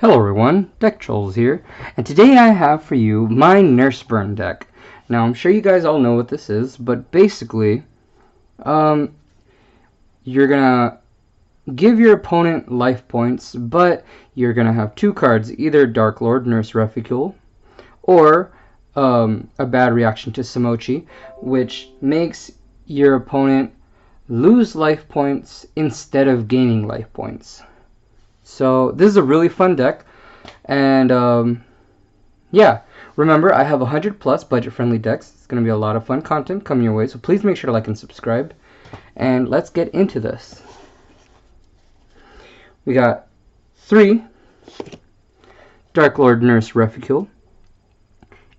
Hello everyone, DeckTrolls here, and today I have for you my Nurse Burn deck. Now I'm sure you guys all know what this is, but basically, you're gonna give your opponent life points, but you're gonna have two cards, either Dark Lord, Nurse Reficule, or a bad reaction to Samochi, which makes your opponent lose life points instead of gaining life points. So this is a really fun deck, and yeah, remember I have 100 plus budget-friendly decks. It's going to be a lot of fun content coming your way, so please make sure to like and subscribe. And let's get into this. We got 3 Dark Lord Nurse Reficule.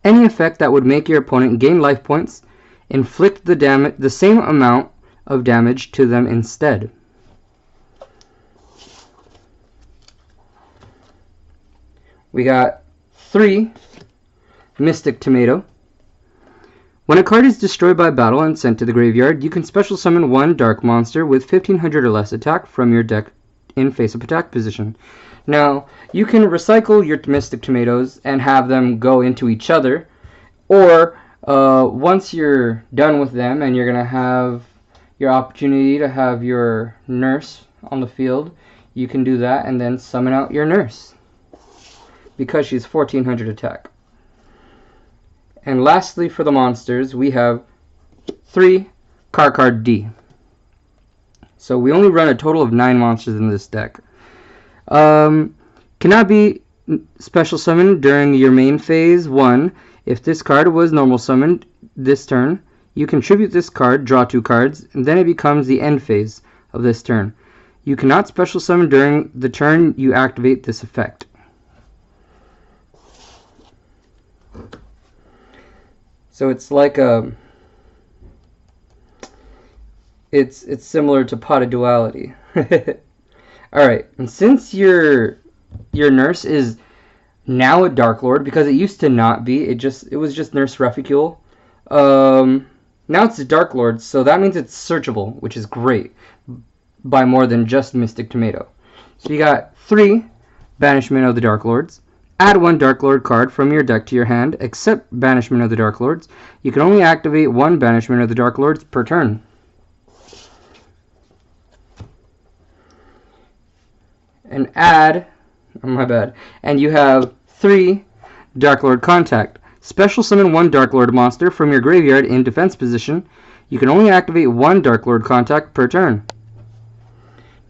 Any effect that would make your opponent gain life points, inflict the same amount of damage to them instead. We got 3 Mystic Tomato. When a card is destroyed by battle and sent to the graveyard, you can special summon one dark monster with 1500 or less attack from your deck in face-up attack position. Now, you can recycle your Mystic Tomatoes and have them go into each other, or once you're done with them and you're going to have your opportunity to have your nurse on the field, you can do that and then summon out your nurse, because she's 1400 attack. And lastly, for the monsters, we have 3 Card D. So we only run a total of 9 monsters in this deck. Cannot be special summoned during your main phase 1. If this card was normal summoned this turn, you contribute this card, draw 2 cards, and then it becomes the end phase of this turn. You cannot special summon during the turn you activate this effect. So it's like it's similar to Pot of Duality. Alright, and since your nurse is now a Dark Lord, because it used to not be, it was just Nurse Reficule. Now it's a Dark Lord, so that means it's searchable, which is great, by more than just Mystic Tomato. So you got 3 Banishment of the Dark Lords. Add 1 Dark Lord card from your deck to your hand, except Banishment of the Dark Lords. You can only activate 1 Banishment of the Dark Lords per turn. And and you have 3 Dark Lord Contact. Special summon 1 Dark Lord monster from your graveyard in defense position. You can only activate 1 Dark Lord Contact per turn.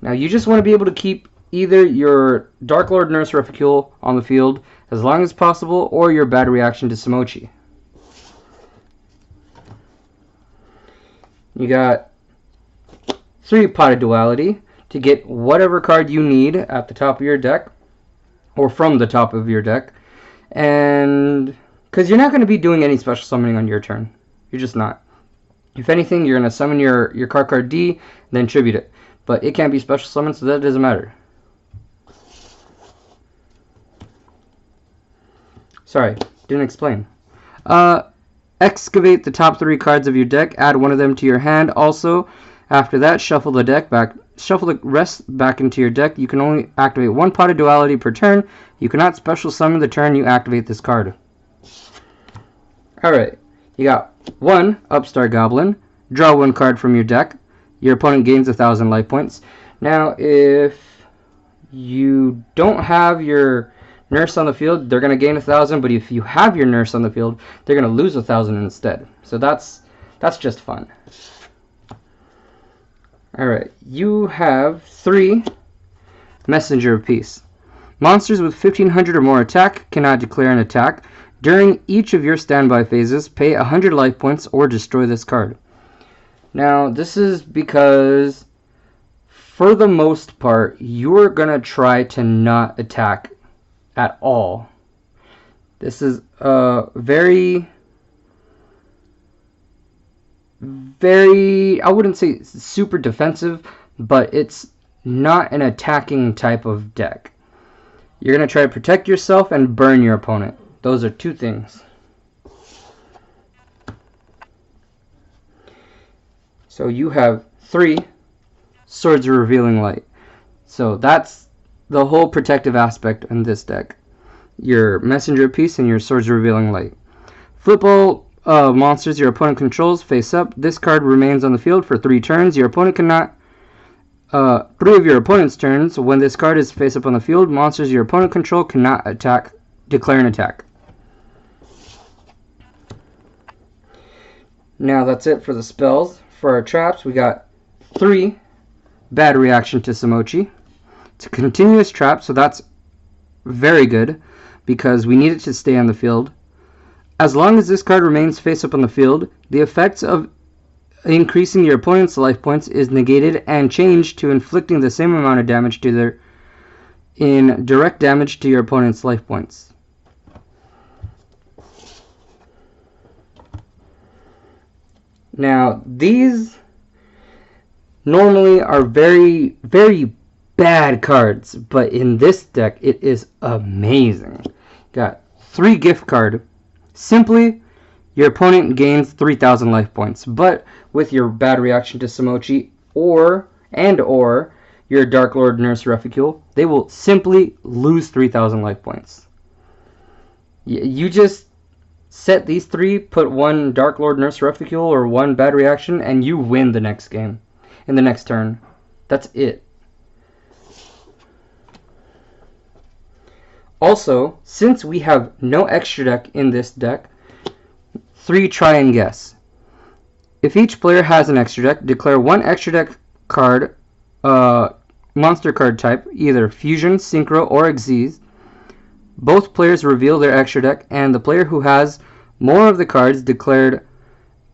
Now you just want to be able to keep either your Dark Lord Nurse Reficule on the field as long as possible, or your bad reaction to Samochi. You got 3 Pot of Duality to get whatever card you need at the top of your deck, or from the top of your deck, and because you're not going to be doing any special summoning on your turn. You're just not. If anything, you're going to summon your card D, then tribute it. But it can't be special summoned, so that doesn't matter. Sorry, didn't explain. Excavate the top 3 cards of your deck. Add 1 of them to your hand. Also, after that, shuffle the rest back into your deck. You can only activate 1 Pot of Duality per turn. You cannot special summon the turn you activate this card. Alright, you got 1 Upstart Goblin. Draw 1 card from your deck. Your opponent gains 1,000 life points. Now, if you don't have your nurse on the field, they're going to gain 1,000, but if you have your nurse on the field, they're going to lose 1,000 instead. So that's just fun. Alright, you have 3 Messenger of Peace. Monsters with 1500 or more attack cannot declare an attack. During each of your standby phases, pay 100 life points or destroy this card. Now, this is because, for the most part, you're going to try to not attack at all. This is very, I wouldn't say super defensive, but it's not an attacking type of deck. You're going to try to protect yourself and burn your opponent. Those are 2 things. So you have 3 Swords of Revealing Light. So that's the whole protective aspect in this deck. Your Messenger Piece and your Swords Revealing Light. Flip all monsters your opponent controls face up. This card remains on the field for 3 turns. Your opponent cannot 3 of your opponent's turns. When this card is face up on the field, monsters your opponent control cannot declare an attack. Now that's it for the spells. For our traps, we got 3 Bad Reaction to Samochi. It's a continuous trap, so that's very good because we need it to stay on the field. As long as this card remains face up on the field, the effects of increasing your opponent's life points is negated and changed to inflicting the same amount of damage to direct damage to your opponent's life points. Now, these normally are very, very bad cards, but in this deck, it is amazing. Got 3 gift card. Simply, your opponent gains 3,000 life points, but with your Bad Reaction to Samochi or your Dark Lord Nurse Reficule, they will simply lose 3,000 life points. You just set these 3, put 1 Dark Lord Nurse Reficule or 1 Bad Reaction, and you win the next game, in the next turn. That's it. Also, since we have no extra deck in this deck, 3 Try and Guess. If each player has an extra deck, declare 1 extra deck card, monster card type, either Fusion, Synchro, or Xyz. Both players reveal their extra deck, and the player who has more of the cards declared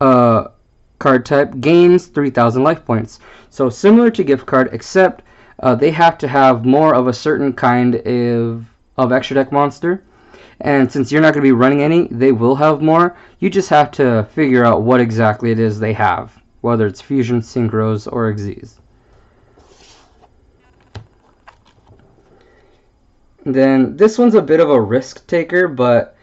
card type gains 3,000 life points. So similar to gift card, except they have to have more of a certain kind of extra deck monster. And since you're not going to be running any, they will have more. You just have to figure out what exactly it is they have, whether it's Fusion, Synchros, or Xyz. Then this one's a bit of a risk taker, but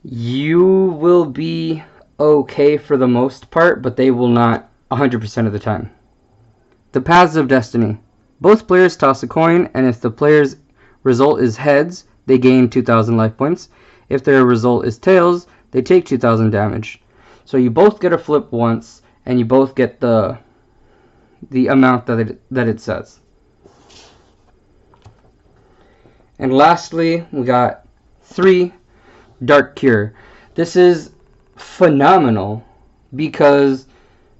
you will be okay for the most part, but they will not 100% of the time. The Paths of Destiny. Both players toss a coin, and if the player's result is heads, they gain 2,000 life points. If their result is tails, they take 2,000 damage. So you both get a flip once, and you both get the amount that it says. And lastly, we got 3 Dark Cure. This is phenomenal because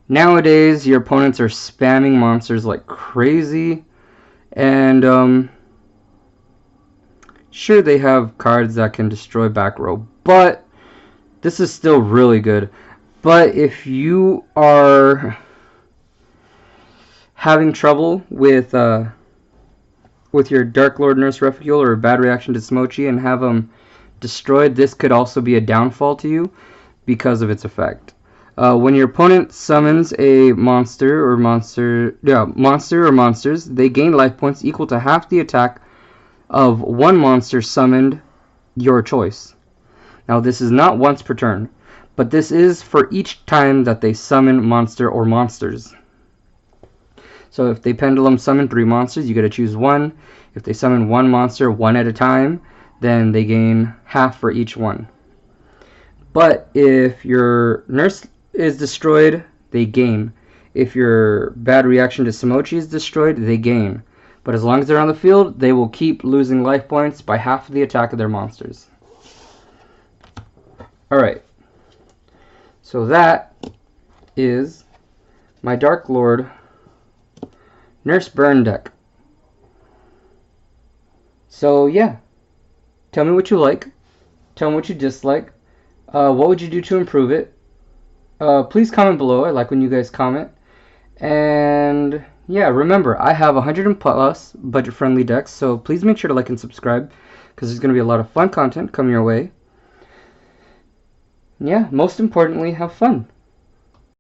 nowadays your opponents are spamming monsters like crazy, and sure, they have cards that can destroy back row, but this is still really good. But if you are having trouble with your Dark Lord Nurse Reficule or a Bad Reaction to Samochi and have them destroyed, this could also be a downfall to you because of its effect. When your opponent summons a monster or monsters, they gain life points equal to half the attack of 1 monster summoned your choice. Now this is not once per turn, but this is for each time that they summon monster or monsters. So if they pendulum summon 3 monsters, you get to choose 1. If they summon 1 monster 1 at a time, then they gain half for each one. But if your nurse is destroyed, they gain. If your Bad Reaction to Samochi is destroyed, they gain. But as long as they're on the field, they will keep losing life points by half of the attack of their monsters. Alright. So that is my Dark Lord Nurse Burn deck. So yeah. Tell me what you like. Tell me what you dislike. What would you do to improve it? Please comment below. I like when you guys comment. And yeah, remember, I have 100+ budget-friendly decks, so please make sure to like and subscribe, because there's going to be a lot of fun content coming your way. Yeah, most importantly, have fun.